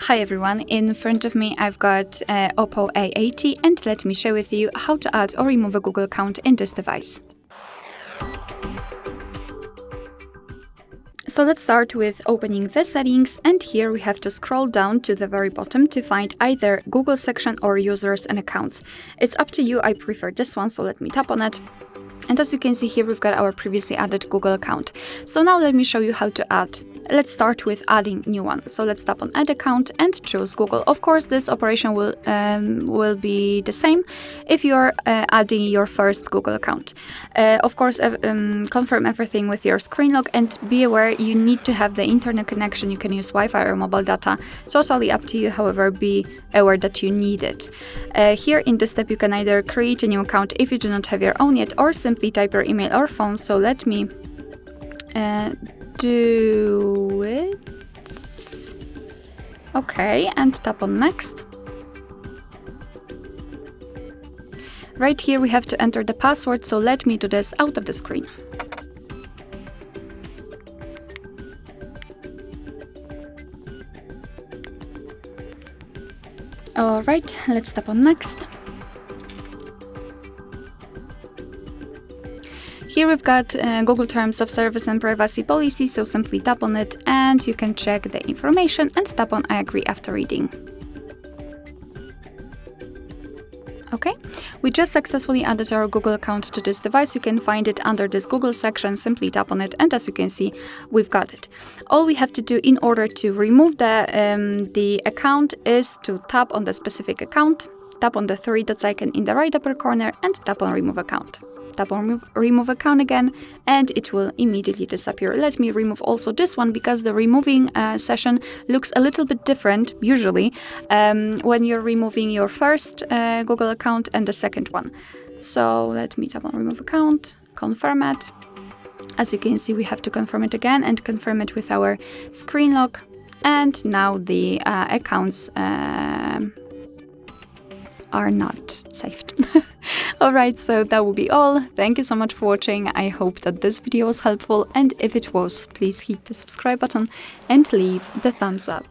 Hi everyone, in front of me I've got OPPO A80 and let me share with you how to add or remove a Google account in this device. So let's start with opening the settings, and here we have to scroll down to the very bottom to find either Google section or users and accounts. It's up to you, I prefer this one, so let me tap on it. And as you can see here, we've got our previously added Google account. So now let me show you how to add. Let's start with adding new one. So let's tap on add account and choose Google. Of course, this operation will be the same if you're adding your first Google account. Of course, confirm everything with your screen lock and be aware you need to have the internet connection. You can use Wi-Fi or mobile data. Totally up to you, however, be aware that you need it. Here in this step, you can either create a new account if you do not have your own yet, or simply type your email or phone. So let me do it. Okay, and tap on next. Right here we have to enter the password, so let me do this out of the screen. Alright, let's tap on next. Here we've got Google Terms of Service and Privacy Policy, so simply tap on it and you can check the information and tap on I agree after reading. Okay, we just successfully added our Google account to this device. You can find it under this Google section, simply tap on it and as you can see, we've got it. All we have to do in order to remove the account is to tap on the specific account, tap on the three dots icon in the right upper corner and tap on remove account. Tap on remove account again and it will immediately disappear. Let me remove also this one because the removing session looks a little bit different usually when you're removing your first Google account and the second one. So let me tap on remove account, confirm it. As you can see, we have to confirm it again and confirm it with our screen lock, and now the accounts are not saved. Alright, so that will be all. Thank you so much for watching. I hope that this video was helpful, and if it was, please hit the subscribe button and leave the thumbs up.